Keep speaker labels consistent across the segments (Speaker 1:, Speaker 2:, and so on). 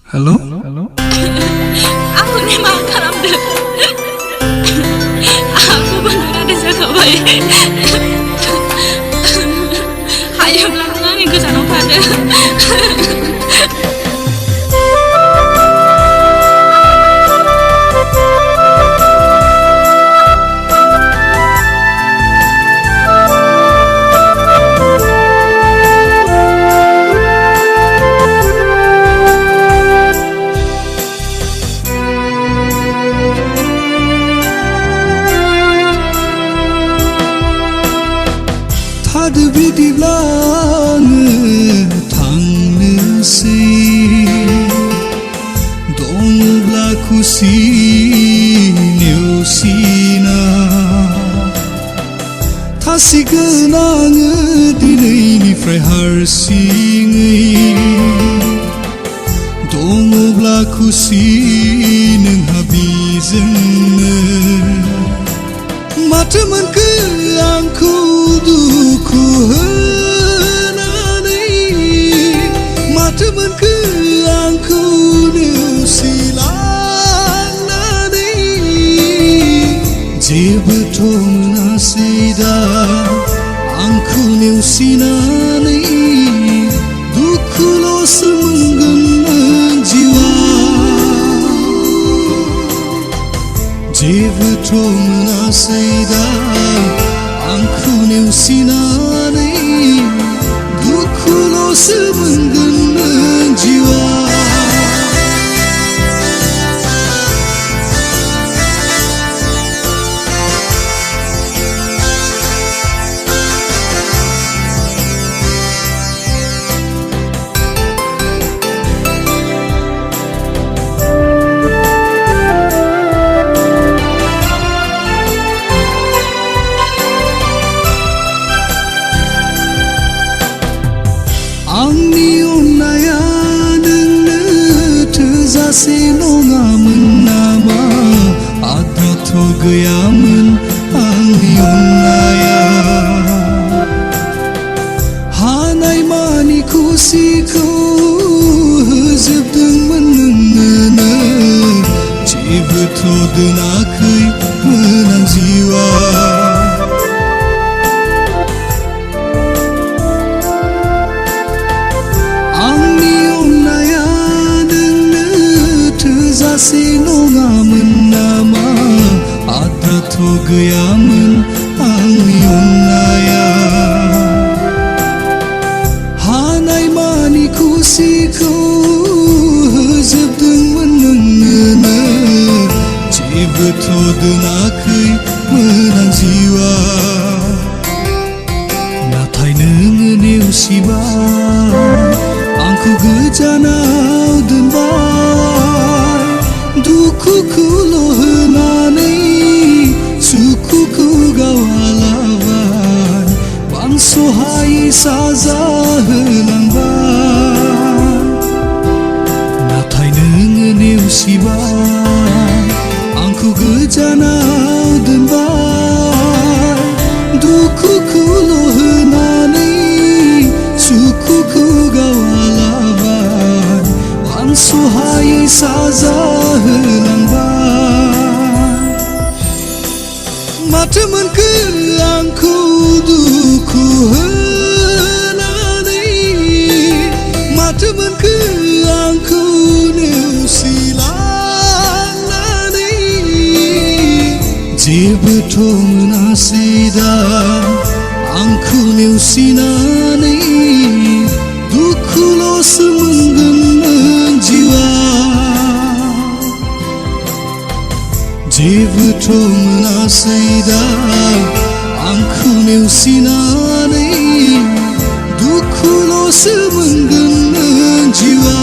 Speaker 1: Hello?
Speaker 2: Aku ni mak karam deh. Aku benar ada jaga baik. Ayo belakang ni ke sana pada.
Speaker 1: Bidiblangı tanrısı Dongla kusinewsina Tasigenangı dinayniफ्राय हारसिङै Dongla kusi नोंहा बिजोंनो Maथो मोनखो आंखौ दुखु होनानै माथो मोनखो आंखौ नेवसिलांनानै जेबोथ' मोनासै दा आंखौ नेवसिनानै दुखुल'सो मोनगोन नों जिउआ जेबोथ' मोनासै दा आंखौ नेवसिनानै दुखुल'सो मोनगोन नों जिउआ आंनि अननाया नोंनो थोजासे नङामोन नामा आद्राथ' गैयामोन आंनि अननाया हानायमानि खुसिखौ होजोबदोंमोन नोंनो जेबोथ' दोनाखैमोन आं जिउआ थोजासे नङामोन नामा आद्राथ' गैयामोन आंनि अननाया हानायमानि खुसिखौ होजोबदोंमोन नोंनो जेबोथ' दोनाखैमोन आं जिउआ नाथाय नोङो नेवसिबाय आंखौ गोजानाव दोनबाय दुखुखौल' होनानै सुखुखौ गावालाबाय बांस'हायै साजा होलांबाय नाथाय नोङो नेवसिबाय आंखौ गोजानाव दोनबाय दुखुखौल' होनानै सुखुखौ गावालाबाय बांस'हायै साजा होलांबाय माथो मोनखो आंखौ दुखु होनानै माथो मोनखो आंखौ नेवसिलांनानै जेबोथ' मोनासै दा आंखौ नेवसिनानै दुखुल'सो मोनगोन नों जिउआ जेबोथ' मोनासै दा आंखौ नेवसिनानै दुखुल'सो मोनगोन नों जिउआ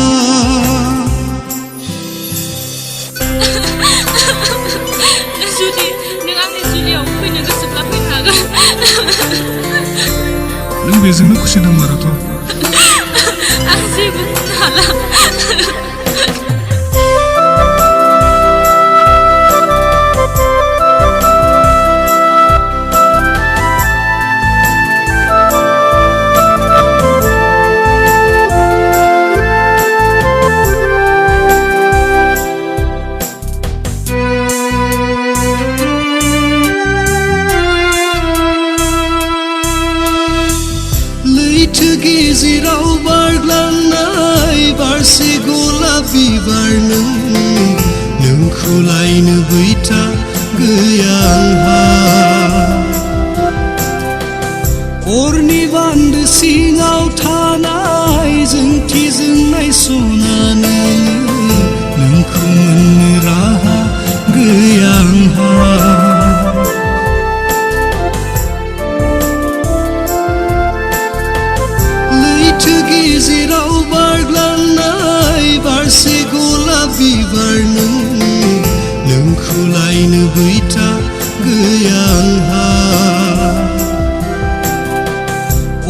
Speaker 2: जुदि नों आंनि जुलियाव फैनो गोसोब्ला फैनो हागोन
Speaker 1: नों बेजोंनो खुसि दं आरोथ'
Speaker 2: आं जेबो हाला
Speaker 1: बिबार नोंखौ लायनो बैथा गैया आंहा अरनि बान्दो सिङाव थानाय जोंथि जोंनाय सनानो नोंखौ मोननो राहा गैया आंहा लैथो गेजेराव बारग्लांनाय बारसे गलाप बिबार नोंखौ लायनो बैथा गैया आंहा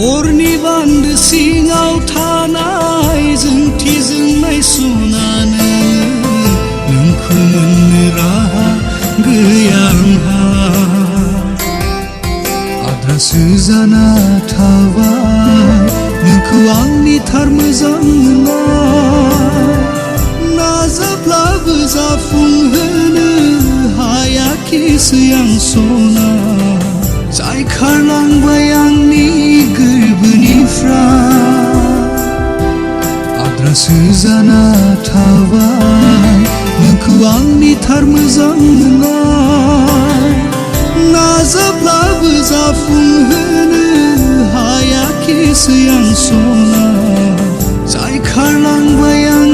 Speaker 1: अरनि बान्दो सिङाव थानाय जोंथि जोंनाय सनानो नोंखौ मोननो राहा गैया आंहा आद्रासो जाना थाबाय नोंखौ आंनि थार मोजां मोननाय नाजाब्लाबो जाफुंहोनो हायाखिसै आं सना जाय खारलांबाय आंनि गोरबोनिफ्राय आद्रासो जाना थाबाय नोंखौ आंनि थार मोजां मोननाय नाजाब्लाबो जाफुंहोनो हायाखिसै आं सना जाय खारलांबाय आं